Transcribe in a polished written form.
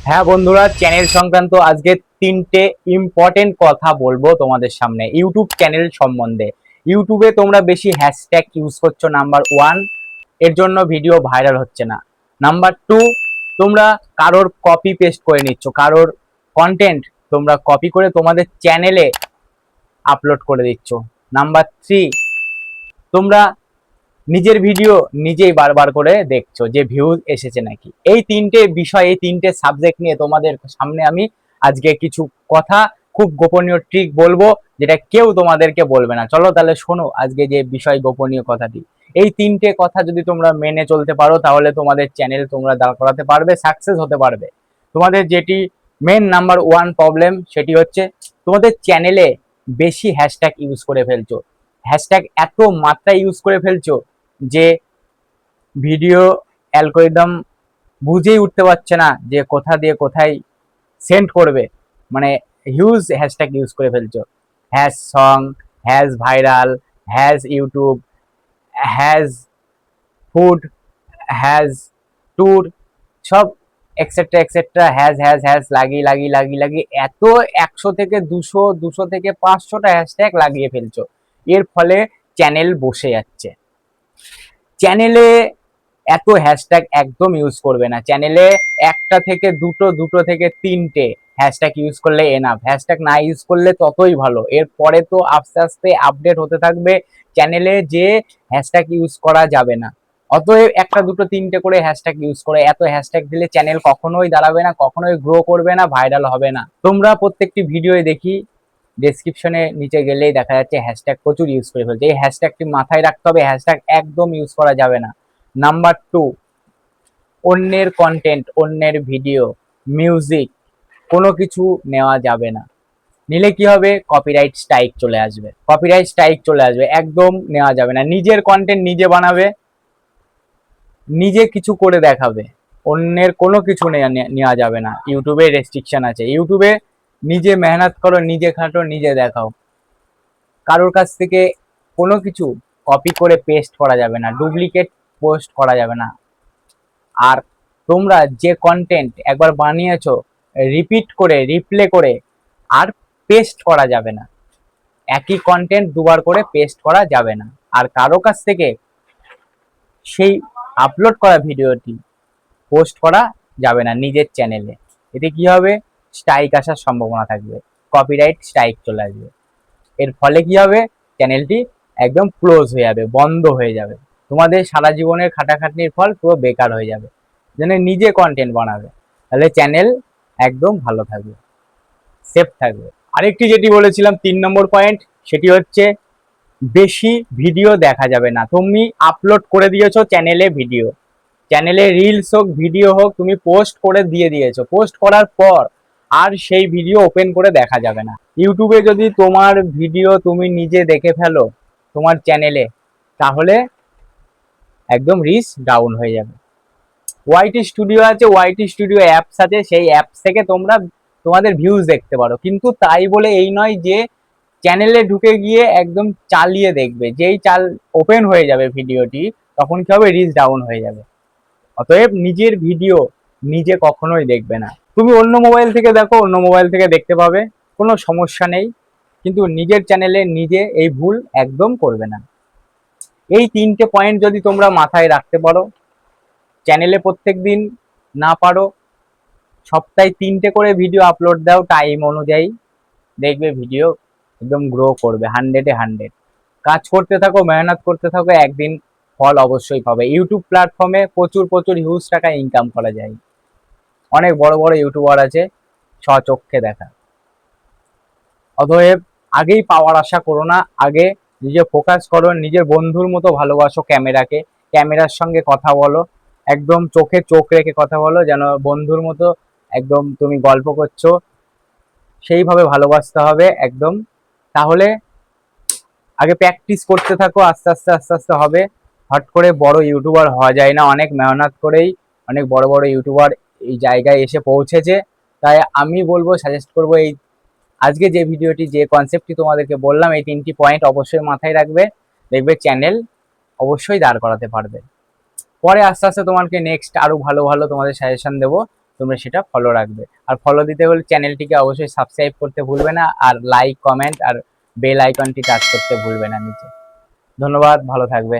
হ্যাঁ বন্ধুরা, চ্যানেল সংক্রান্ত আজকে তিনটে ইম্পর্টেন্ট কথা বলবো তোমাদের সামনে ইউটিউব চ্যানেল সম্বন্ধে। ইউটিউবে তোমরা বেশি হ্যাশট্যাগ ইউজ করছো, নাম্বার ওয়ান, এর জন্য ভিডিও ভাইরাল হচ্ছে না। নাম্বার টু, তোমরা কারোর কপি পেস্ট করে নিচ্ছ, কারোর কন্টেন্ট তোমরা কপি করে তোমাদের চ্যানেলে আপলোড করে দিচ্ছ। নাম্বার থ্রি, তোমরা নিজের ভিডিও নিজেই বারবার করে দেখছো যে ভিউজ এসেছে নাকি। এই তিনটে বিষয়, এই তিনটে সাবজেক্ট নিয়ে তোমাদের সামনে আমি আজকে কিছু কথা, খুব গোপনীয় ট্রিক বলবো, যেটা কেউ তোমাদেরকে বলবে না। চলো তাহলে শোনো আজকে যে বিষয়, গোপনীয় কথাটি। এই তিনটে কথা যদি তোমরা মেনে চলতে পারো তাহলে তোমাদের চ্যানেল তোমরা দাঁড় করাতে পারবে, সাকসেস হতে পারবে। তোমাদের যেটি মেন নাম্বার ওয়ান প্রবলেম, সেটি হচ্ছে তোমাদের চ্যানেলে বেশি হ্যাশট্যাগ ইউজ করে ফেলছো। হ্যাশট্যাগ এত মাত্রায় ইউজ করে ফেলছো যে ভিডিও অ্যালগরিদম বুঝেই উঠতে পারছে না যে কোথা দিয়ে কোথায় সেন্ড করবে। মানে হিউজ হ্যাশট্যাগ ইউজ করে ফেলছো। Hash song, hash viral, hash YouTube, hash food, hash tour, সব etcetera etcetera, hash hash hash লাগিয়ে লাগিয়ে লাগিয়ে লাগিয়ে এত 100 থেকে 200, 200 থেকে 500টা হ্যাশট্যাগ লাগিয়ে ফেলছো। এর ফলে চ্যানেল বসে যাচ্ছে। চ্যানেলে এত হ্যাশট্যাগ একদম ইউজ করবে না। চ্যানেলে একটা থেকে দুটো, দুটো থেকে তিনটে হ্যাশট্যাগ ইউজ করলে এনাফ। হ্যাশট্যাগ না ইউজ করলে ততই ভালো। এরপরে তো আস্তে আস্তে আপডেট হতে থাকবে চ্যানেলে যে হ্যাশট্যাগ ইউজ করা যাবে না। অতএব একটা দুটো তিনটে করে হ্যাশট্যাগ ইউজ করে, এত হ্যাশট্যাগ দিলে চ্যানেল কখনোই দাঁড়াবে না, কখনোই গ্রো করবে না, ভাইরাল হবে না। তোমরা প্রত্যেকটি ভিডিওয়ে দেখি ডেসক্রিপশনে নিচে গেলেই দেখা যাচ্ছে হ্যাশট্যাগ প্রচুর ইউজ করে ফেলছে। এই হ্যাশট্যাগটি মাথায় রাখতে হবে, হ্যাশট্যাগ একদম ইউজ করা যাবে না। নাম্বার টু, অন্যের কন্টেন্ট, অন্যের ভিডিও, মিউজিক কোনো কিছু নেওয়া যাবে না। নিলে কি হবে? কপিরাইট স্ট্রাইক চলে আসবে, কপিরাইট স্ট্রাইক চলে আসবে, একদম নেওয়া যাবে না। নিজের কন্টেন্ট নিজে বানাবে, নিজে কিছু করে দেখাবে, অন্যের কোনো কিছু নেওয়া যাবে না। ইউটিউবে রেস্ট্রিকশন আছে। ইউটিউবে নিজে মেহনত করো, নিজে খাটো, নিজে দেখাও। কারোর কাছ থেকে কোনো কিছু কপি করে পেস্ট করা যাবে না, ডুপ্লিকেট পোস্ট করা যাবে না। আর তোমরা যে কন্টেন্ট একবার বানিয়েছো, রিপিট করে, রিপ্লে করে আর পেস্ট করা যাবে না। একই কন্টেন্ট দুবার করে পেস্ট করা যাবে না। আর কারো কাছ থেকে সেই আপলোড করা ভিডিওটি পোস্ট করা যাবে না নিজের চ্যানেলে। এতে কি হবে? স্ট্রাইক আসার সম্ভাবনা থাকবে, কপিরাইট স্ট্রাইক চলে আসবে। এর ফলে কি হবে? চ্যানেলটি একদম ক্লোজ হয়ে যাবে, বন্ধ হয়ে যাবে। তোমাদের সারা জীবনের খাটাখাটনির ফল পুরো বেকার হয়ে যাবে। যেন নিজে কন্টেন্ট বানাবে, তাহলে চ্যানেল একদম ভালো থাকবে, সেফ থাকবে। আরেকটি যেটি বলেছিলাম 3 নম্বর পয়েন্ট, সেটি হচ্ছে বেশি ভিডিও দেখা যাবে না। তুমি আপলোড করে দিয়েছো চ্যানেলে ভিডিও, চ্যানেলে রিলস হোক, ভিডিও হোক, তুমি পোস্ট করে দিয়ে দিয়েছো। পোস্ট করার পর আর সেই ভিডিও ওপেন করে দেখা যাবে না। ইউটিউবে যদি তোমার ভিডিও তুমি নিজে দেখে ফেলো তোমার চ্যানেলে, তাহলে একদম রিচ ডাউন হয়ে যাবে। ওয়াইটি স্টুডিও আছে, ওয়াইটি স্টুডিও অ্যাপস আছে, সেই অ্যাপস থেকে তোমরা তোমাদের ভিউজ দেখতে পারো। কিন্তু তাই বলে এই নয় যে চ্যানেলে ঢুকে গিয়ে একদম চালিয়ে দেখবে। যেই ওপেন হয়ে যাবে ভিডিওটি, তখন কি হবে? রিচ ডাউন হয়ে যাবে। অতএব নিজের ভিডিও নিজে কখনোই দেখবে না। তুমি অন্য মোবাইল থেকে দেখো, অন্য মোবাইল থেকে দেখতে পাবে, কোনো সমস্যা নেই, কিন্তু নিজের চ্যানেলে নিজে এই ভুল একদম করবে না। এই তিনটে পয়েন্ট যদি তোমরা মাথায় রাখতে পারো, চ্যানেলে প্রত্যেক দিন না পারো সপ্তাহে 3টে করে ভিডিও আপলোড দাও টাইম অনুযায়ী, দেখবে ভিডিও একদম গ্রো করবে 100-এ 100। কাজ করতে থাকো, মেহনত করতে থাকো, একদিন ফল অবশ্যই পাবে। ইউটিউব প্ল্যাটফর্মে প্রচুর প্রচুর হিউজ টাকা ইনকাম করা যায়। অনেক বড় বড় ইউটিউবার আছে, স্বচক্ষে দেখা। অতএব আগেই পাওয়ার আশা করো না, আগে নিজে ফোকাস করো, নিজের বন্ধুর মতো ভালোবাসো ক্যামেরাকে, ক্যামেরার সঙ্গে কথা বলো, একদম চোখে চোখ রেখে কথা বলো, যেন বন্ধুর মতো একদম তুমি গল্প করছো, সেইভাবে ভালোবাসতে হবে একদম। তাহলে আগে প্র্যাকটিস করতে থাকো, আস্তে আস্তে আস্তে আস্তে হবে। হট করে বড় ইউটিউবার হওয়া যায় না, অনেক মেহনত করেই অনেক বড় বড় ইউটিউবার এই জায়গায় এসে পৌঁছেছে। তাই আমি বলবো, সাজেস্ট করবো, এই আজকে যে ভিডিওটি, যে কনসেপ্টটি তোমাদেরকে বললাম, এই 3টি পয়েন্ট অবশ্যই মাথায় রাখবে, দেখবে চ্যানেল অবশ্যই দাঁড় করাতে পারবে। পরে আস্তে আস্তে তোমাকে নেক্সট আরো ভালো ভালো তোমাদের সাজেশন দেবো, তোমরা সেটা ফলো রাখবে। আর ফলো দিতে হলে চ্যানেলটিকে অবশ্যই সাবস্ক্রাইব করতে ভুলবে না, আর লাইক কমেন্ট আর বেল আইকনটি টাচ করতে ভুলবে না নিচে। ধন্যবাদ, ভালো থাকবে।